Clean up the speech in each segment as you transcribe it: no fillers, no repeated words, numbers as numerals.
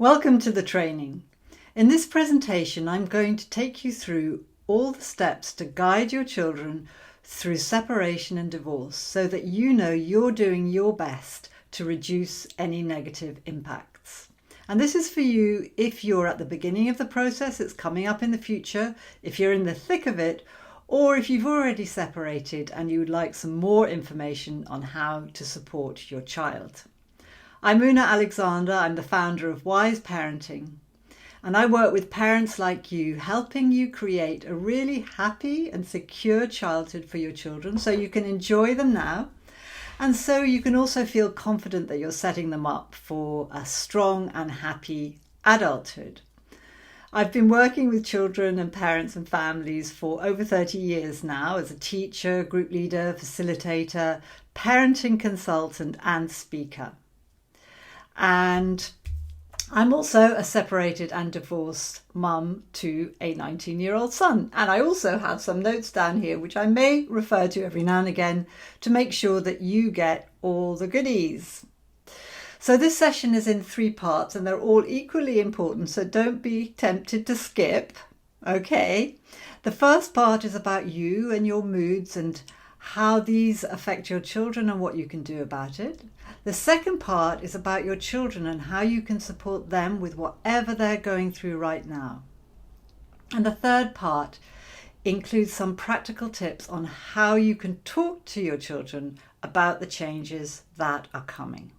Welcome to the training. In this presentation, I'm going to take you through all the steps to guide your children through separation and divorce so that you know you're doing your best to reduce any negative impacts. And this is for you if you're at the beginning of the process, it's coming up in the future, if you're in the thick of it, or if you've already separated and you would like some more information on how to support your child. I'm Una Alexander. I'm the founder of Wise Parenting, and I work with parents like you, helping you create a really happy and secure childhood for your children so you can enjoy them now, and so you can also feel confident that you're setting them up for a strong and happy adulthood. I've been working with children and parents and families for over 30 years now as a teacher, group leader, facilitator, parenting consultant and speaker. And I'm also a separated and divorced mum to a 19-year-old son. And I also have some notes down here, which I may refer to every now and again to make sure that you get all the goodies. So this session is in 3 parts and they're all equally important, so don't be tempted to skip. Okay. The first part is about you and your moods and how these affect your children and what you can do about it. The second part is about your children and how you can support them with whatever they're going through right now. And the third part includes some practical tips on how you can talk to your children about the changes that are coming.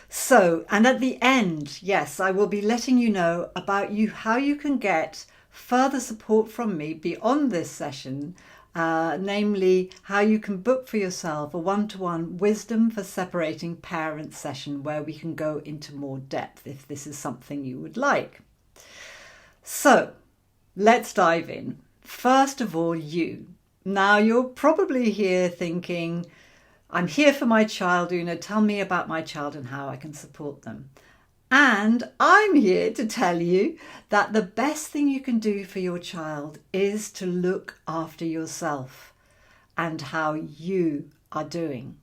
So, and at the end, yes, I will be letting you know about how you can get further support from me beyond this session. Namely, how you can book for yourself a one-to-one wisdom for separating parents session where we can go into more depth if this is something you would like. So let's dive in. First of all, you. Now you're probably here thinking, I'm here for my child, Una, tell me about my child and how I can support them. And I'm here to tell you that the best thing you can do for your child is to look after yourself and how you are doing.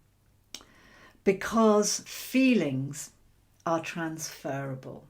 Because feelings are transferable.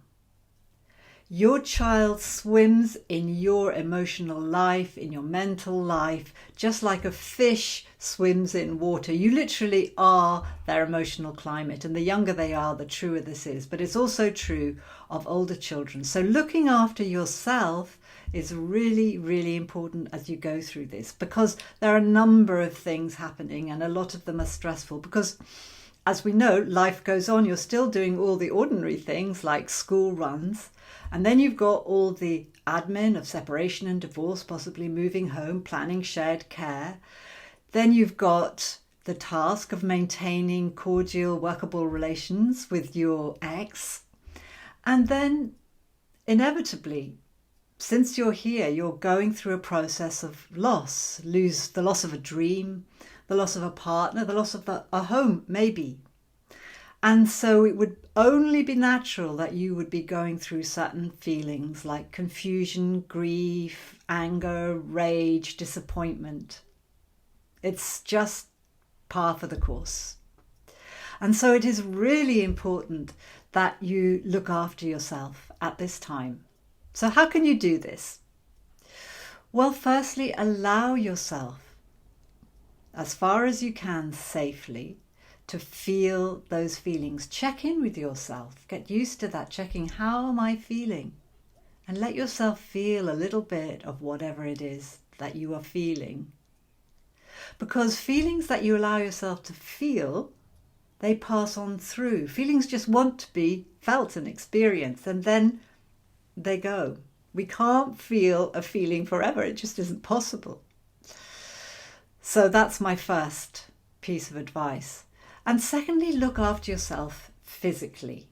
Your child swims in your emotional life, in your mental life, just like a fish swims in water. You literally are their emotional climate, and the younger they are, the truer this is. But it's also true of older children. So looking after yourself is really, really important as you go through this, because there are a number of things happening and a lot of them are stressful because, as we know, life goes on. You're still doing all the ordinary things like school runs. And then you've got all the admin of separation and divorce, possibly moving home, planning shared care. Then you've got the task of maintaining cordial, workable relations with your ex. And then inevitably, since you're here, you're going through a process of loss. The loss of a dream, the loss of a partner, the loss of a home, maybe. And so it would only be natural that you would be going through certain feelings like confusion, grief, anger, rage, disappointment. It's just par for the course. And so it is really important that you look after yourself at this time. So how can you do this? Well, firstly, allow yourself, as far as you can safely, to feel those feelings. Check in with yourself. Get used to that, checking, how am I feeling? And let yourself feel a little bit of whatever it is that you are feeling. Because feelings that you allow yourself to feel, they pass on through. Feelings just want to be felt and experienced, and then they go. We can't feel a feeling forever. It just isn't possible. So that's my first piece of advice. And secondly, look after yourself physically.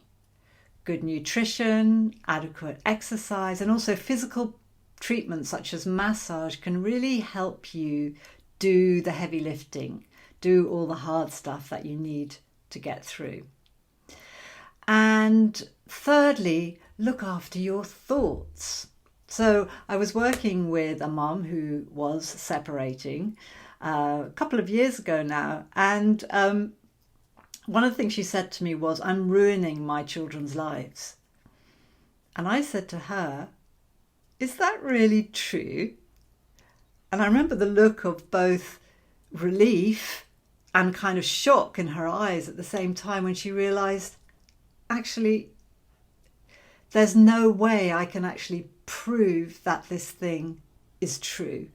Good nutrition, adequate exercise, and also physical treatments such as massage can really help you do the heavy lifting, do all the hard stuff that you need to get through. And thirdly, look after your thoughts. So I was working with a mum who was separating a couple of years ago now, and one of the things she said to me was, "I'm ruining my children's lives." And I said to her, "Is that really true?" And I remember the look of both relief and kind of shock in her eyes at the same time when she realized, actually, there's no way I can actually prove that this thing is true.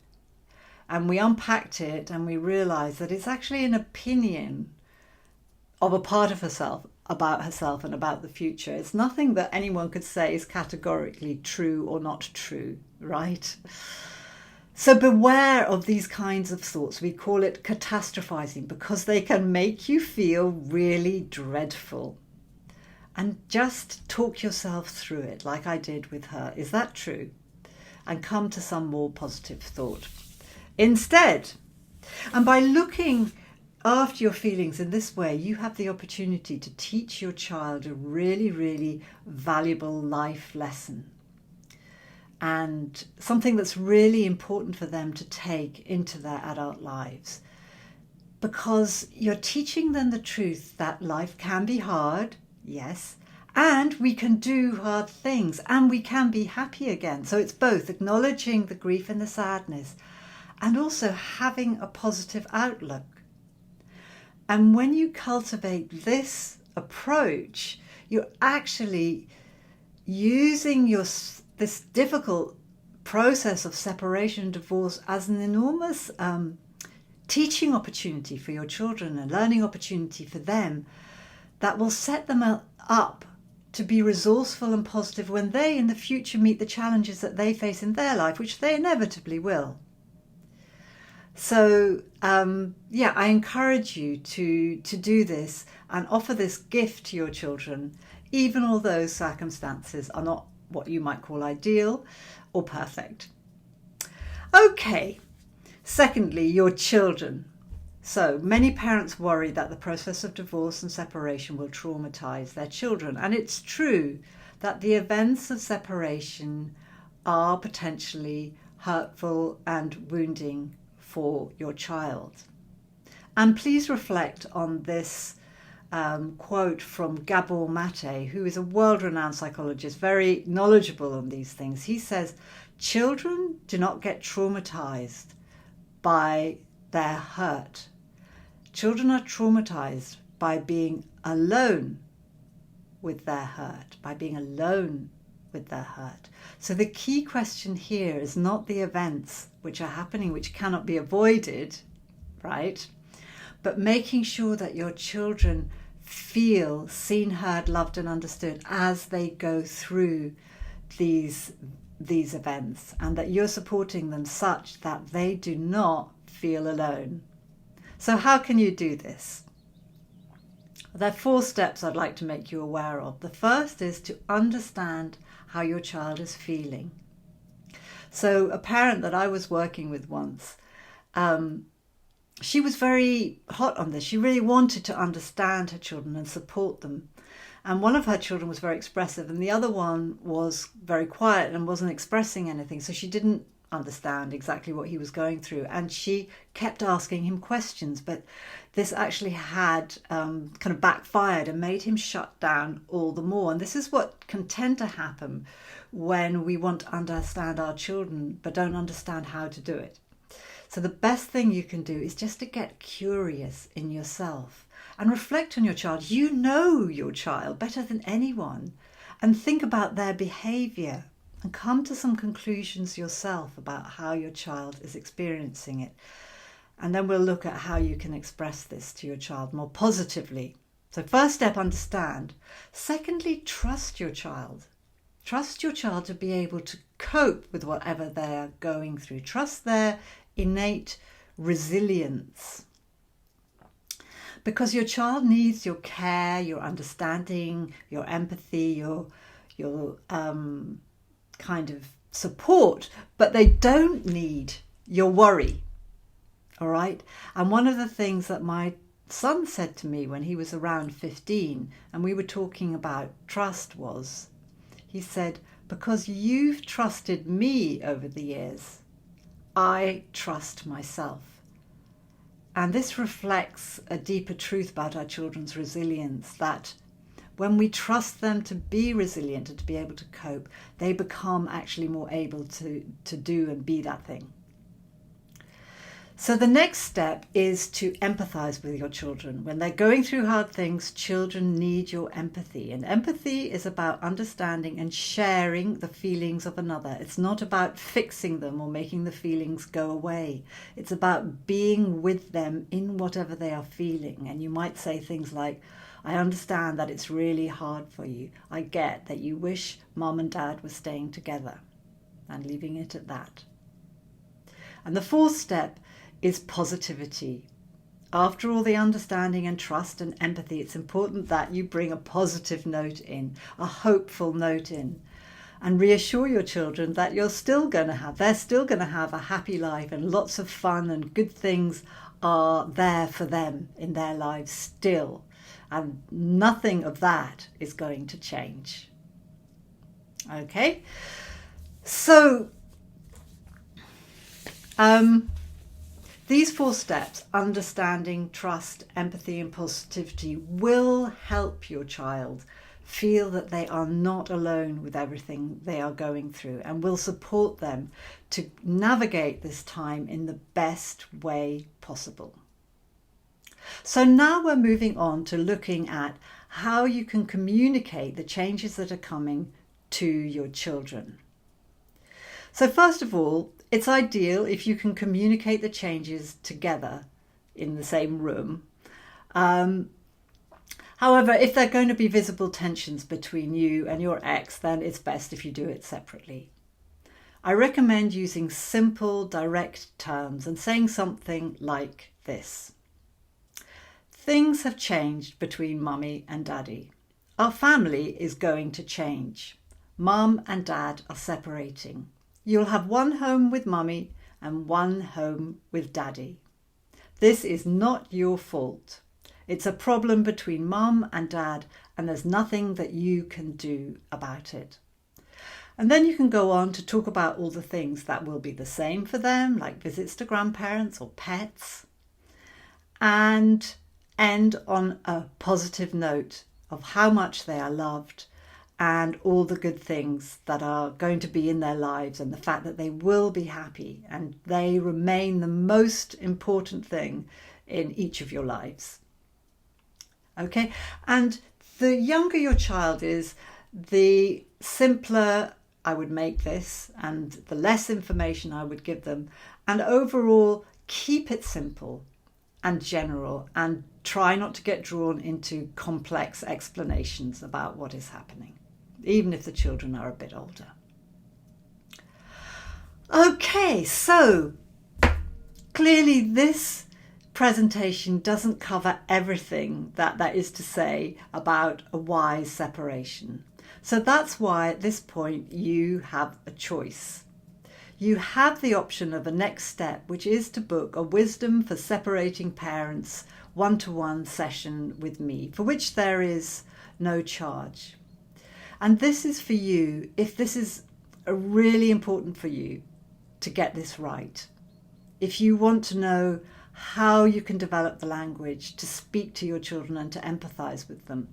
And we unpacked it and we realized that it's actually an opinion of a part of herself, about herself and about the future. It's nothing that anyone could say is categorically true or not true, right? So beware of these kinds of thoughts. We call it catastrophizing because they can make you feel really dreadful. And just talk yourself through it like I did with her. Is that true? And come to some more positive thought instead. And by looking after your feelings in this way, you have the opportunity to teach your child a really, really valuable life lesson. And something that's really important for them to take into their adult lives. Because you're teaching them the truth that life can be hard, yes, and we can do hard things and we can be happy again. So it's both acknowledging the grief and the sadness and also having a positive outlook. And when you cultivate this approach, you're actually using this difficult process of separation and divorce as an enormous teaching opportunity for your children, a learning opportunity for them that will set them up to be resourceful and positive when they in the future meet the challenges that they face in their life, which they inevitably will. So I encourage you to do this and offer this gift to your children, even although circumstances are not what you might call ideal or perfect. Okay, secondly, your children. So many parents worry that the process of divorce and separation will traumatize their children. And it's true that the events of separation are potentially hurtful and wounding for your child. And please reflect on this quote from Gabor Mate, who is a world-renowned psychologist, very knowledgeable on these things. He says, children do not get traumatized by their hurt. Children are traumatized by being alone with their hurt, by being alone with their hurt. So the key question here is not the events which are happening, which cannot be avoided, right? But making sure that your children feel seen, heard, loved, and understood as they go through these events, and that you're supporting them such that they do not feel alone. So how can you do this? There are 4 steps I'd like to make you aware of. The first is to understand how your child is feeling. So a parent that I was working with once, she was very hot on this. She really wanted to understand her children and support them. And one of her children was very expressive and the other one was very quiet and wasn't expressing anything. So she didn't understand exactly what he was going through. And she kept asking him questions, but this actually had kind of backfired and made him shut down all the more. And this is what can tend to happen when we want to understand our children but don't understand how to do it. So the best thing you can do is just to get curious in yourself and reflect on your child. You know your child better than anyone, and think about their behavior and come to some conclusions yourself about how your child is experiencing it. And then we'll look at how you can express this to your child more positively. So first step, understand. Secondly, trust your child. Trust your child to be able to cope with whatever they're going through. Trust their innate resilience. Because your child needs your care, your understanding, your empathy, your kind of support, but they don't need your worry. All right? And one of the things that my son said to me when he was around 15 and we were talking about trust was, he said, because you've trusted me over the years, I trust myself. And this reflects a deeper truth about our children's resilience, that when we trust them to be resilient and to be able to cope, they become actually more able to do and be that thing. So the next step is to empathize with your children. When they're going through hard things, children need your empathy. And empathy is about understanding and sharing the feelings of another. It's not about fixing them or making the feelings go away. It's about being with them in whatever they are feeling. And you might say things like, I understand that it's really hard for you. I get that you wish mom and dad were staying together, and leaving it at that. And the fourth step is positivity. After all the understanding and trust and empathy, it's important that you bring a positive note in, a hopeful note in, and reassure your children that they're still going to have a happy life, and lots of fun and good things are there for them in their lives still. And nothing of that is going to change. Okay? So, these 4 steps, understanding, trust, empathy, and positivity, will help your child feel that they are not alone with everything they are going through, and will support them to navigate this time in the best way possible. So now we're moving on to looking at how you can communicate the changes that are coming to your children. So first of all, it's ideal if you can communicate the changes together in the same room. However, if there are going to be visible tensions between you and your ex, then it's best if you do it separately. I recommend using simple, direct terms and saying something like this. Things have changed between mummy and daddy. Our family is going to change. Mum and dad are separating. You'll have one home with mummy and one home with daddy. This is not your fault. It's a problem between mum and dad, and there's nothing that you can do about it. And then you can go on to talk about all the things that will be the same for them, like visits to grandparents or pets, and end on a positive note of how much they are loved and all the good things that are going to be in their lives, and the fact that they will be happy and they remain the most important thing in each of your lives. Okay, and the younger your child is, the simpler I would make this and the less information I would give them. And overall, keep it simple and general, and try not to get drawn into complex explanations about what is happening, even if the children are a bit older. Okay, so clearly this presentation doesn't cover everything that is to say about a wise separation. So that's why at this point you have a choice. You have the option of a next step, which is to book a Wisdom for Separating Parents one-to-one session with me, for which there is no charge. And this is for you if this is really important for you to get this right. If you want to know how you can develop the language to speak to your children and to empathize with them.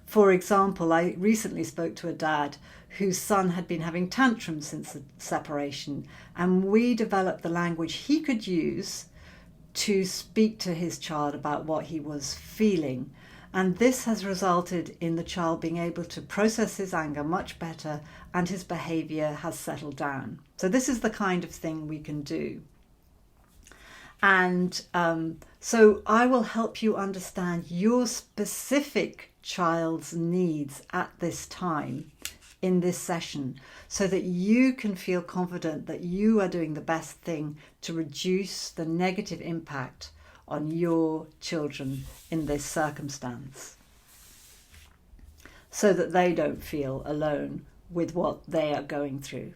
For example, I recently spoke to a dad whose son had been having tantrums since the separation, and we developed the language he could use to speak to his child about what he was feeling. And this has resulted in the child being able to process his anger much better, and his behavior has settled down. So this is the kind of thing we can do. And so I will help you understand your specific child's needs at this time in this session, so that you can feel confident that you are doing the best thing to reduce the negative impact on your children in this circumstance, so that they don't feel alone with what they are going through.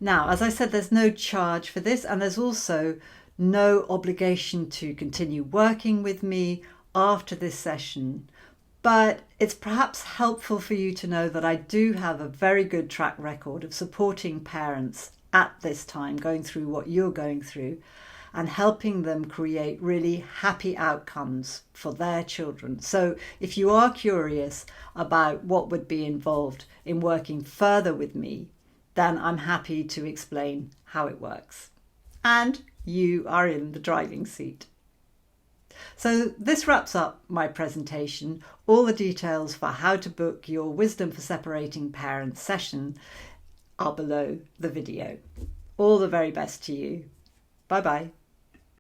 Now, as I said, there's no charge for this, and there's also no obligation to continue working with me after this session. But it's perhaps helpful for you to know that I do have a very good track record of supporting parents at this time, going through what you're going through. and helping them create really happy outcomes for their children. So if you are curious about what would be involved in working further with me, then I'm happy to explain how it works. And you are in the driving seat. So this wraps up my presentation. All the details for how to book your Wisdom for Separating Parents session are below the video. All the very best to you. Bye bye.